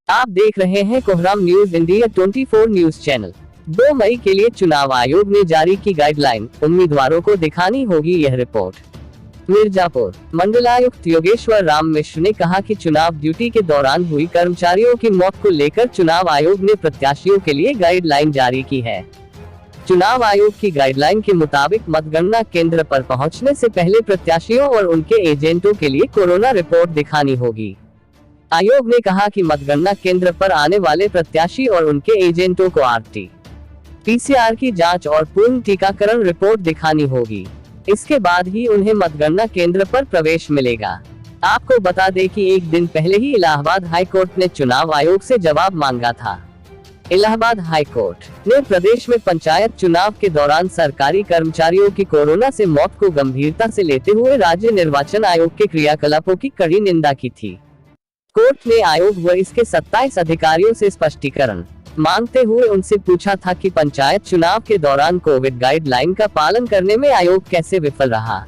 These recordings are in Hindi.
आप देख रहे हैं कोहराम न्यूज इंडिया 24 न्यूज चैनल। 2 मई के लिए चुनाव आयोग ने जारी की गाइडलाइन, उम्मीदवारों को दिखानी होगी यह रिपोर्ट। मिर्जापुर मंडलायुक्त योगेश्वर राम मिश्र ने कहा कि चुनाव ड्यूटी के दौरान हुई कर्मचारियों की मौत को लेकर चुनाव आयोग ने प्रत्याशियों के लिए गाइडलाइन जारी की है। चुनाव आयोग की गाइडलाइन के मुताबिक मतगणना केंद्र पर पहुंचने से पहले प्रत्याशियों और उनके एजेंटों के लिए कोरोना रिपोर्ट दिखानी होगी। आयोग ने कहा कि मतगणना केंद्र पर आने वाले प्रत्याशी और उनके एजेंटों को RT-PCR की जांच और पूर्ण टीकाकरण रिपोर्ट दिखानी होगी। इसके बाद ही उन्हें मतगणना केंद्र पर प्रवेश मिलेगा। आपको बता दें कि एक दिन पहले ही इलाहाबाद हाई कोर्ट ने चुनाव आयोग से जवाब मांगा था। इलाहाबाद हाई कोर्ट ने प्रदेश में पंचायत चुनाव के दौरान सरकारी कर्मचारियों की कोरोना से मौत को गंभीरता से लेते हुए राज्य निर्वाचन आयोग के क्रियाकलापों की कड़ी निंदा की थी। कोर्ट ने आयोग व इसके 27 अधिकारियों से स्पष्टीकरण मांगते हुए उनसे पूछा था कि पंचायत चुनाव के दौरान कोविड गाइडलाइन का पालन करने में आयोग कैसे विफल रहा।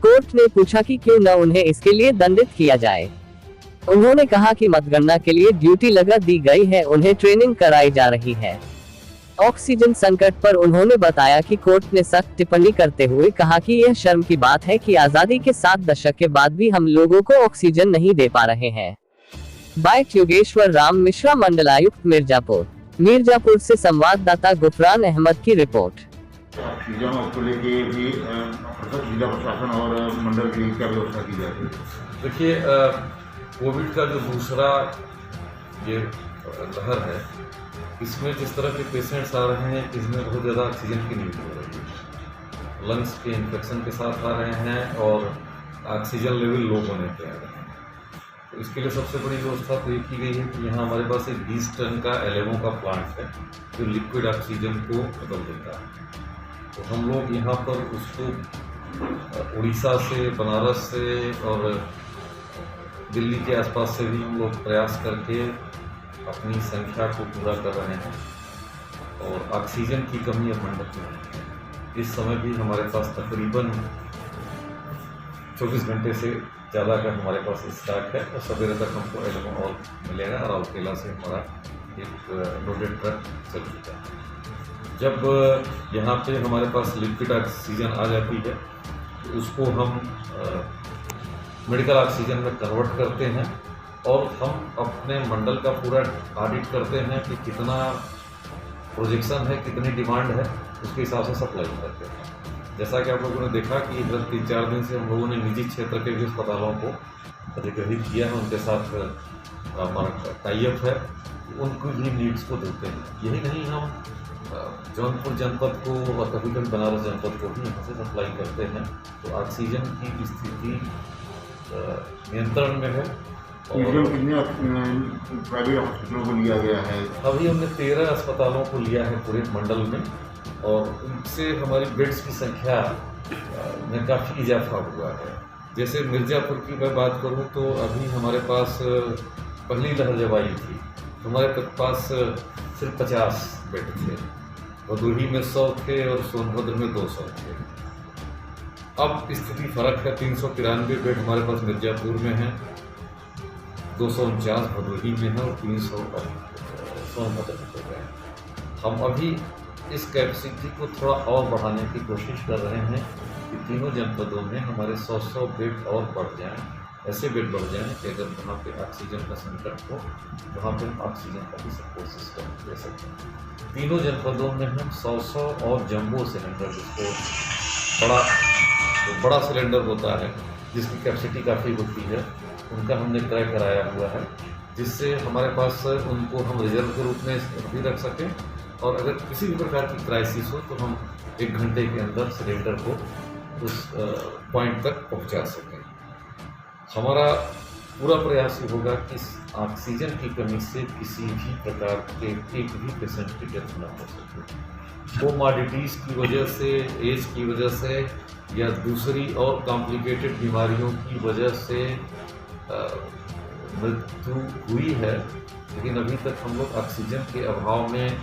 कोर्ट ने पूछा कि क्यों न उन्हें इसके लिए दंडित किया जाए। उन्होंने कहा कि मतगणना के लिए ड्यूटी लगा दी गई है, उन्हें ट्रेनिंग कराई जा रही है। ऑक्सीजन संकट पर उन्होंने बताया कि कोर्ट ने सख्त टिप्पणी करते हुए कहा कि यह शर्म की बात है कि आजादी के 7 दशक के बाद भी हम लोगों को ऑक्सीजन नहीं दे पा रहे हैं। बाइट योगेश्वर राम मिश्रा, मंडलायुक्त मिर्जापुर से संवाददाता गुफरान अहमद की रिपोर्ट। ऑक्सीजन को लेके भी जिला प्रशासन और मंडल की क्या व्यवस्था की जाती है? देखिए, कोविड का जो दूसरा ये लहर है, इसमें जिस तरह के पेशेंट्स आ रहे हैं, इसमें बहुत ज़्यादा ऑक्सीजन की नीड हो रही है। लंग्स के इन्फेक्शन के साथ आ रहे हैं और ऑक्सीजन लेवल लो होने पे आ रहे हैं। तो इसके लिए सबसे बड़ी व्यवस्था तो ये की गई है कि यहाँ हमारे पास एक 20 टन का LMO का प्लांट है जो लिक्विड ऑक्सीजन को बदल देता है। तो हम लोग यहाँ पर उसको उड़ीसा से, बनारस से और दिल्ली के आसपास से भी हम लोग प्रयास करके अपनी संख्या को पूरा कर रहे हैं। और ऑक्सीजन की कमी अब मंडप में नहीं है। इस समय भी हमारे पास तकरीबन 24 घंटे से ज़्यादा का हमारे पास स्टॉक है और सवेरे तक हमको LMO और मिलेगा। राउरकेला से हमारा एक लोडेड ट्रक चल चुका है। जब यहाँ पे हमारे पास लिक्विड ऑक्सीजन आ जाती है तो उसको हम मेडिकल ऑक्सीजन में कन्वर्ट करते हैं और हम अपने मंडल का पूरा ऑडिट करते हैं कि कितना प्रोजेक्शन है, कितनी डिमांड है, उसके हिसाब से सप्लाई करते हैं। जैसा कि आप लोगों ने देखा कि इधर 3-4 दिन से हम लोगों ने निजी क्षेत्र के भी अस्पतालों को अधिग्रहित किया है, उनके साथ हमारा टाइप है, उनको भी नीड्स को देते हैं। यही नहीं, हम जौनपुर जनपद को और कभी कभी बनारस जनपद को भी यहाँ से सप्लाई करते हैं। तो ऑक्सीजन की स्थिति नियंत्रण में है। और कितने प्राइवेट हॉस्पिटलों को लिया गया है? अभी हमने 13 अस्पतालों को लिया है पूरे मंडल में और उनसे हमारी बेड्स की संख्या में काफ़ी इजाफा हुआ है। जैसे मिर्ज़ापुर की मैं बात करूं तो अभी हमारे पास पहली लहर जब आई थी तो हमारे पास सिर्फ 50 बेड थे। भदोही में 100 थे और सोनभद्र में 200 थे। अब स्थिति फ़र्क है, 393 बेड हमारे पास मिर्ज़ापुर में हैं, 249 भदोही में है और 300 सोनभद्र में हो गए। हम अभी इस कैपेसिटी को थोड़ा और बढ़ाने की कोशिश कर रहे हैं कि तीनों जनपदों में हमारे 100 बेड और बढ़ जाएं। ऐसे बेड बढ़ जाएं कि अगर वहाँ पे ऑक्सीजन का संकट हो, वहाँ पे ऑक्सीजन का भी सपोर्ट सिस्टम दे सकते हैं। तीनों जनपदों में हम 100 और जंबो सिलेंडर, जिसको बड़ा सिलेंडर होता है जिसकी कैपेसिटी काफ़ी होती है, उनका हमने क्रय कराया हुआ है, जिससे हमारे पास उनको हम रिजर्व के रूप में भी रख सकें और अगर किसी भी प्रकार की क्राइसिस हो तो हम 1 घंटे के अंदर सिलेंडर को उस पॉइंट तक पहुंचा सकें। हमारा पूरा प्रयास ये होगा कि ऑक्सीजन की कमी से किसी भी प्रकार के एक भी पेशेंट की डेथ न हो सके। कोमॉर्बिडिटीज़ की वजह से, एज की वजह से या दूसरी और कॉम्प्लिकेटेड बीमारियों की वजह से मृत्यु हुई है, लेकिन अभी तक हम लोग ऑक्सीजन के अभाव में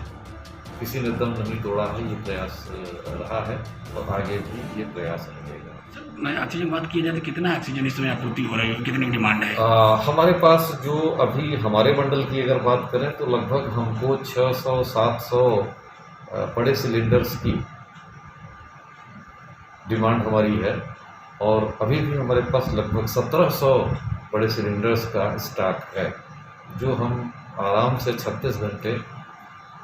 किसी ने दम नहीं तोड़ा है। ये प्रयास रहा है और आगे भी ये प्रयास रहेगा। मैं ऑक्सीजन बात की जाए तो कितना ऑक्सीजन इस समय आपूर्ति हो रही है, कितनी डिमांड है? हमारे पास जो अभी हमारे मंडल की अगर बात करें तो लगभग हमको 600-700 बड़े सिलेंडर्स की डिमांड हमारी है और अभी भी हमारे पास लगभग 1700 बड़े सिलेंडर्स का स्टॉक है जो हम आराम से 36 घंटे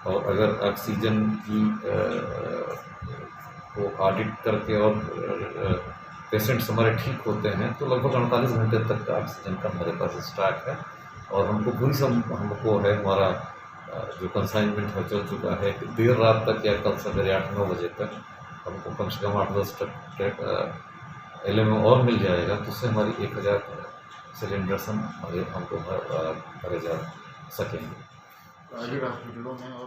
और अगर ऑक्सीजन की को ऑडिट करके और पेशेंट्स हमारे ठीक होते हैं तो लगभग 48 घंटे तक का ऑक्सीजन का हमारे पास स्टॉक है और हमको पूरी हमको है हमारा जो कंसाइनमेंट है चल चुका है कि देर रात तक या कल सवेरे 8-9 बजे तक हमको कम से कम 8-10 LMO और मिल जाएगा तो उससे हमारी 1000 सिलेंडर्स हमको भरे जा सकेंगे प्राइवेट हॉस्पिटलों में और